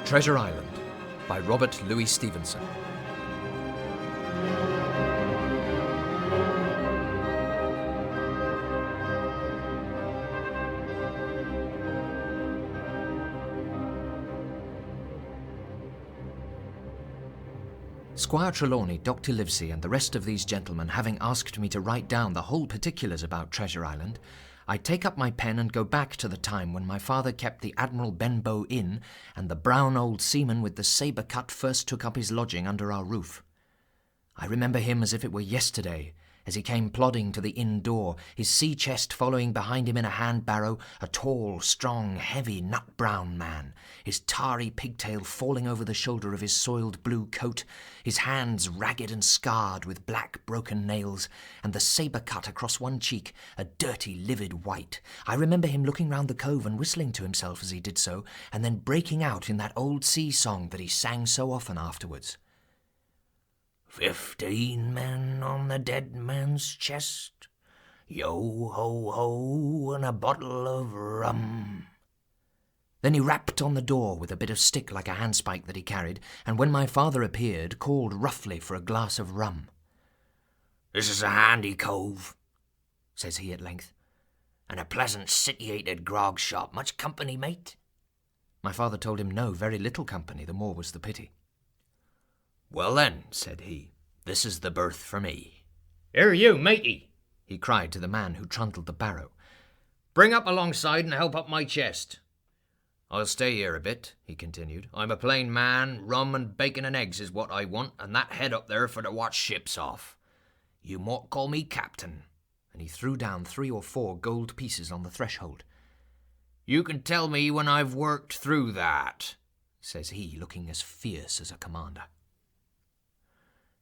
Treasure Island by Robert Louis Stevenson. Squire Trelawney, Dr. Livesey, and the rest of these gentlemen having asked me to write down the whole particulars about Treasure Island, I take up my pen and go back to the time when my father kept the Admiral Benbow Inn and the brown old seaman with the sabre cut first took up his lodging under our roof. I remember him as if it were yesterday, as he came plodding to the inn door, his sea chest following behind him in a hand barrow, a tall, strong, heavy, nut-brown man, his tarry pigtail falling over the shoulder of his soiled blue coat, his hands ragged and scarred with black broken nails, and the sabre cut across one cheek, a dirty, livid white. I remember him looking round the cove and whistling to himself as he did so, and then breaking out in that old sea song that he sang so often afterwards. 15 men on the dead man's chest, yo-ho-ho, and a bottle of rum. Then he rapped on the door with a bit of stick like a handspike that he carried, and when my father appeared, called roughly for a glass of rum. "This is a handy cove," says he at length, "and a pleasant sitiated grog shop. Much company, mate?" My father told him no, very little company, the more was the pity. "Well then," said he, "this is the berth for me." "Here you, matey," he cried to the man who trundled the barrow. "Bring up alongside and help up my chest." "I'll stay here a bit," he continued. "I'm a plain man. Rum and bacon and eggs is what I want, and that head up there for to watch ships off. You mought call me captain," and he threw down 3 or 4 gold pieces on the threshold. "You can tell me when I've worked through that," says he, looking as fierce as a commander.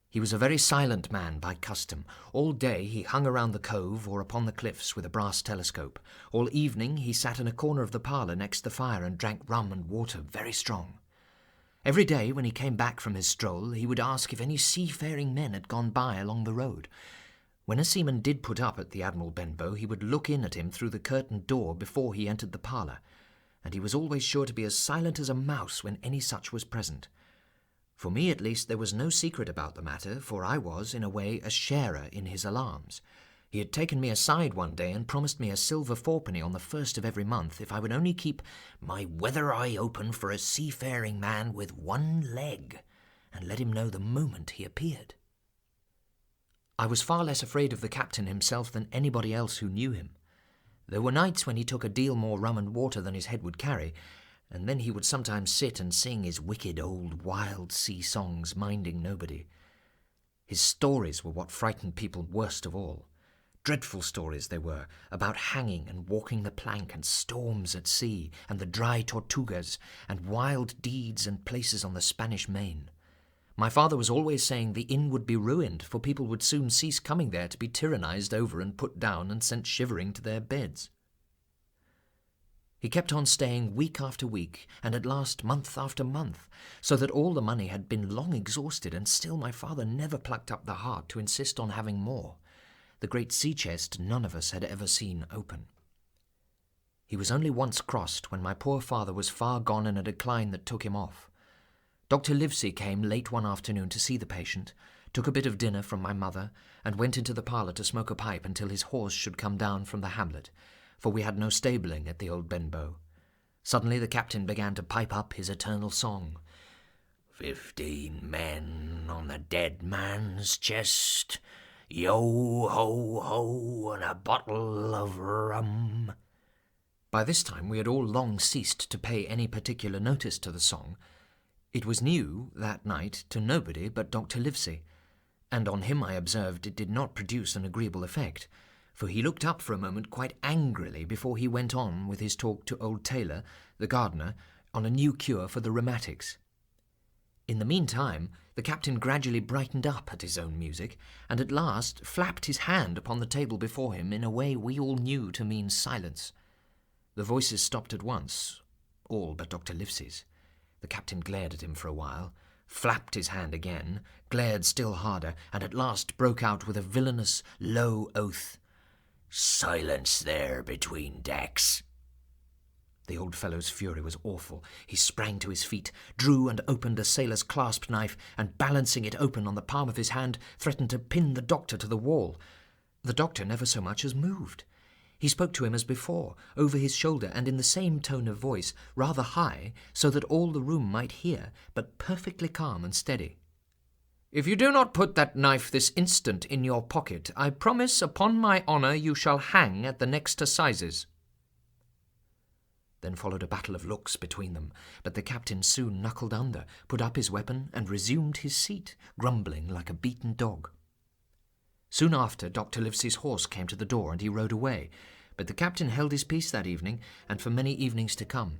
He was a very silent man by custom. All day he hung around the cove or upon the cliffs with a brass telescope. All evening he sat in a corner of the parlour next the fire and drank rum and water very strong. Every day when he came back from his stroll he would ask if any seafaring men had gone by along the road. When a seaman did put up at the Admiral Benbow he would look in at him through the curtained door before he entered the parlour, and he was always sure to be as silent as a mouse when any such was present. For me, at least, there was no secret about the matter, for I was, in a way, a sharer in his alarms. He had taken me aside one day and promised me a silver 4penny on the 1st of every month if I would only keep my weather eye open for a seafaring man with one leg, and let him know the moment he appeared. I was far less afraid of the captain himself than anybody else who knew him. There were nights when he took a deal more rum and water than his head would carry, and then he would sometimes sit and sing his wicked old wild sea songs, minding nobody. His stories were what frightened people worst of all. Dreadful stories they were, about hanging and walking the plank and storms at sea and the dry Tortugas and wild deeds and places on the Spanish Main. My father was always saying the inn would be ruined, for people would soon cease coming there to be tyrannized over and put down and sent shivering to their beds. He kept on staying week after week, and at last month after month, so that all the money had been long exhausted, and still my father never plucked up the heart to insist on having more. The great sea chest none of us had ever seen open. He was only once crossed, when my poor father was far gone in a decline that took him off. Dr. Livesey came late one afternoon to see the patient, took a bit of dinner from my mother, and went into the parlour to smoke a pipe until his horse should come down from the hamlet, for we had no stabling at the old Benbow. Suddenly the captain began to pipe up his eternal song. 15 men on the dead man's chest, yo-ho-ho, and a bottle of rum. By this time we had all long ceased to pay any particular notice to the song. It was new, that night, to nobody but Dr. Livesey, and on him I observed it did not produce an agreeable effect, for he looked up for a moment quite angrily before he went on with his talk to old Taylor, the gardener, on a new cure for the rheumatics. In the meantime, the captain gradually brightened up at his own music, and at last flapped his hand upon the table before him in a way we all knew to mean silence. The voices stopped at once, all but Dr. Livesey's. The captain glared at him for a while, flapped his hand again, glared still harder, and at last broke out with a villainous, low oath. "Silence there between decks." The old fellow's fury was awful. He sprang to his feet, drew and opened a sailor's clasp knife, and balancing it open on the palm of his hand, threatened to pin the doctor to the wall. The doctor never so much as moved. He spoke to him as before, over his shoulder and in the same tone of voice, rather high, so that all the room might hear, but perfectly calm and steady. "If you do not put that knife this instant in your pocket, I promise upon my honour you shall hang at the next assizes." Then followed a battle of looks between them, but the captain soon knuckled under, put up his weapon, and resumed his seat, grumbling like a beaten dog. Soon after, Dr. Livesey's horse came to the door, and he rode away, but the captain held his peace that evening, and for many evenings to come.